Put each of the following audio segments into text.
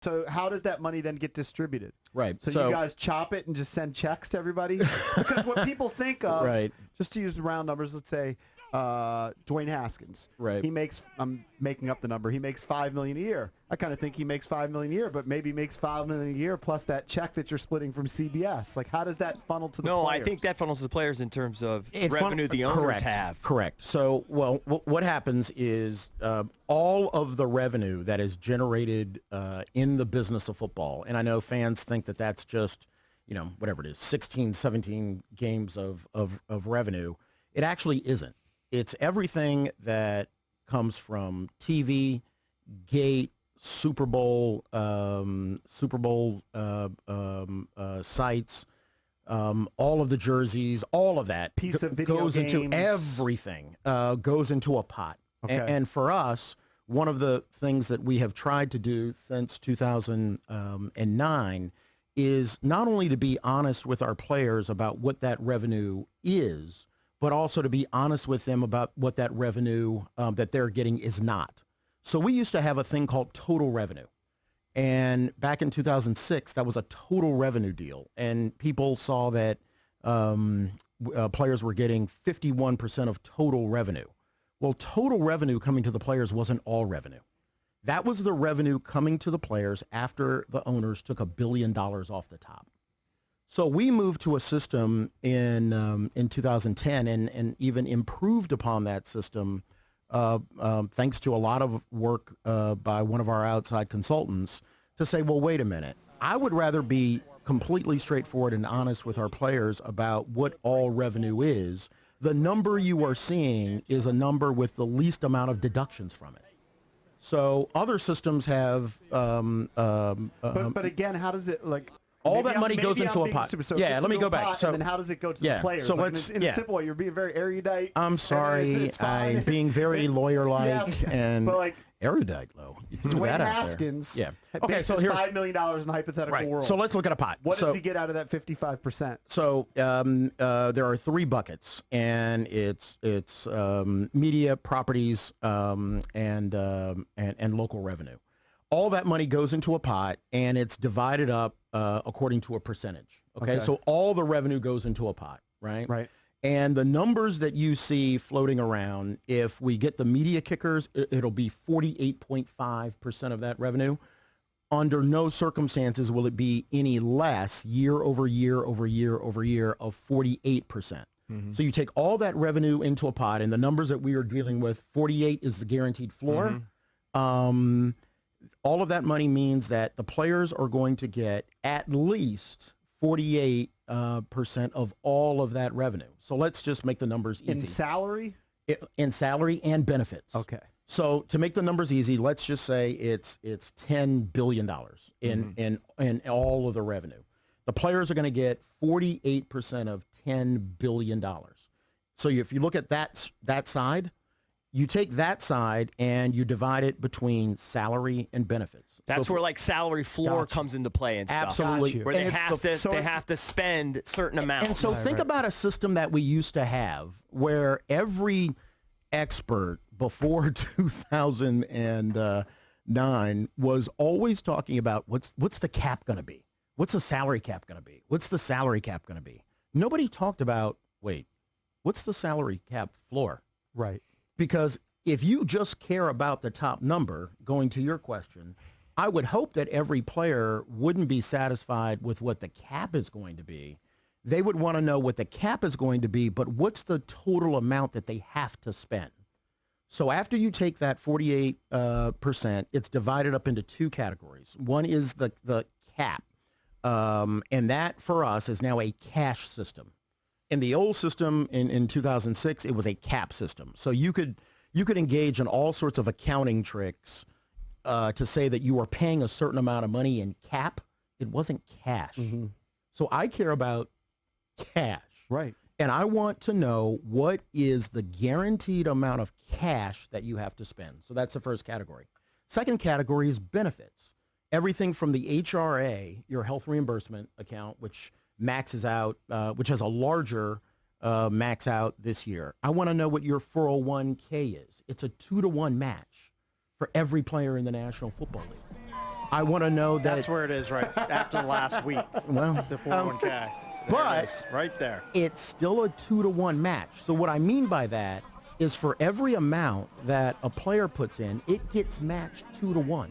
So how does that money then get distributed? Right. So you guys chop it and just send checks to everybody? Because what people think of, Right. just to use round numbers, let's say Dwayne Haskins. Right. He makes, I'm making up the number, he makes $5 million a year. I kind of think he makes $5 million a year, but maybe he makes $5 million a year plus that check that you're splitting from CBS. Like, how does that funnel to the players? No, I think that funnels to the players in terms of revenue the owners have. Correct. So, well, what happens is all of the revenue that is generated in the business of football, and I know fans think that that's just, whatever it is, 16, 17 games of revenue. It actually isn't. It's everything that comes from TV, gate, Super Bowl sites, all of the jerseys, all of that piece of video goes games. into everything, goes into a pot. Okay. And for us, one of the things that we have tried to do since 2009 is not only to be honest with our players about what that revenue is, but also to be honest with them about what that revenue that they're getting is not. So we used to have a thing called total revenue. And back in 2006, that was a total revenue deal. And people saw that players were getting 51% of total revenue. Well, total revenue coming to the players wasn't all revenue. That was the revenue coming to the players after the owners took $1 billion off the top. So we moved to a system in 2010 and even improved upon that system thanks to a lot of work by one of our outside consultants to say, well, wait a minute. I would rather be completely straightforward and honest with our players about what all revenue is. The number you are seeing is a number with the least amount of deductions from it. So other systems have... but again, how does it, like... All that money goes into a pot. So yeah, let me go back. So, and then how does it go to the players? So like let's, in a simple way, you're being very erudite. I'm sorry. It's fine. I'm being very lawyer-like Yes, and but like, erudite, though. You threw Dwayne that out Haskins there. Yeah. Okay, so here's here's $5 million in a hypothetical world. So let's look at a pot. What does he get out of that 55%? So there are three buckets, and it's media, properties, and local revenue. All that money goes into a pot, and it's divided up according to a percentage. Okay, so all the revenue goes into a pot, right? Right. And the numbers that you see floating around, if we get the media kickers, it'll be 48.5% of that revenue. Under no circumstances will it be any less year over year over year over year of 48%. Mm-hmm. So you take all that revenue into a pot, and the numbers that we are dealing with, 48 is the guaranteed floor. Mm-hmm. All of that money means that the players are going to get at least 48% of all of that revenue. So let's just make the numbers easy. In salary? In salary and benefits. Okay. So to make the numbers easy, let's just say it's $10 billion in all of the revenue. The players are going to get 48% of $10 billion. So if you look at that side, you take that side and you divide it between salary and benefits. That's where like salary floor comes into play and stuff. Absolutely. Where they have to spend certain amounts. And so think about a system that we used to have where every expert before 2009 was always talking about what's the cap going to be? What's the salary cap going to be? What's the salary cap going to be? Nobody talked about, wait, what's the salary cap floor? Right. Because if you just care about the top number, going to your question, I would hope that every player wouldn't be satisfied with what the cap is going to be. They would want to know what the cap is going to be, but what's the total amount that they have to spend? So after you take that 48%, it's divided up into two categories. One is the cap, and that for us is now a cash system. In the old system in 2006, it was a cap system. So you could engage in all sorts of accounting tricks to say that you are paying a certain amount of money in cap. It wasn't cash. Mm-hmm. So I care about cash. Right. And I want to know what is the guaranteed amount of cash that you have to spend. So that's the first category. Second category is benefits. Everything from the HRA, your health reimbursement account, which maxes out, which has a larger max out this year. I want to know what your 401k is. It's a 2-to-1 match for every player in the National Football League. I want to know that. That's where it is right after the last week. Well, The 401k. There but it is, right there. it's still a 2-to-1 match. So what I mean by that is for every amount that a player puts in, it gets matched 2-to-1.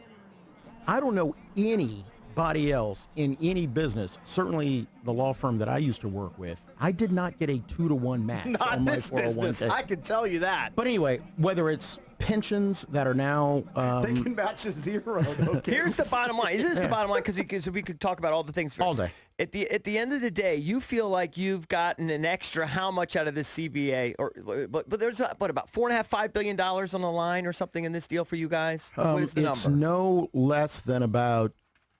I don't know anybody else in any business, certainly the law firm that I used to work with, I did not get a 2-to-1 match Not on my this 401k. business. I can tell you that. But anyway, whether it's pensions that are now They can match a 0. No Here's the bottom line. Isn't this the bottom line? Because we could talk about all the things. All day. At the end of the day, you feel like you've gotten an extra how much out of this CBA? But there's what, about $4.5 billion on the line or something in this deal for you guys? What is the it's number? no less than about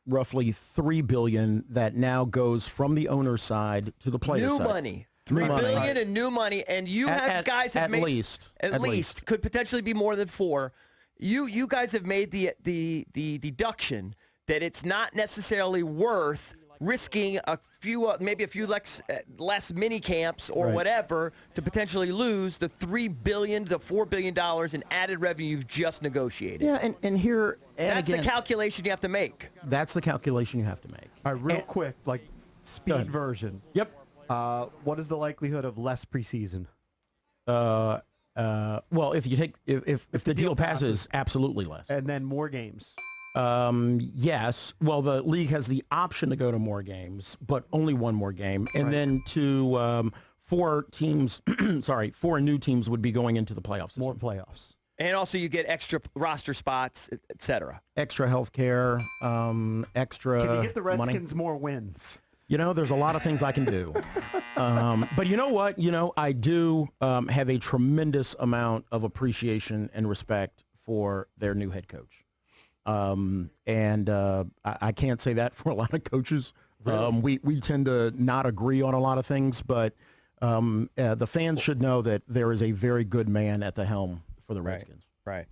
roughly $3 billion that now goes from the owner's side to the player's New side. money. New $3 money. billion in new money, and you have guys have at made least. at least could potentially be more than 4. You guys have made the deduction that it's not necessarily worth risking a few maybe a few less mini camps or Right. whatever to potentially lose the $3 billion to $4 billion in added revenue you've just negotiated. Yeah, and here, and That's again, the calculation you have to make. that's the calculation you have to make. All right, real And- quick, like speed ahead. version. Yep. What is the likelihood of less preseason? Well, if you take if the deal passes, absolutely less. And then more games. Yes. Well, the league has the option to go to more games, but only one more game, and then to 4 teams. Sorry, 4 new teams would be going into the playoffs. More playoffs. And also you get extra roster spots, et cetera. Extra health care, extra Can you get the money. Redskins more wins? You know, there's a lot of things I can do. But you know what? You know, I do have a tremendous amount of appreciation and respect for their new head coach. I can't say that for a lot of coaches. Really? We tend to not agree on a lot of things, but the fans should know that there is a very good man at the helm for the Redskins. Right.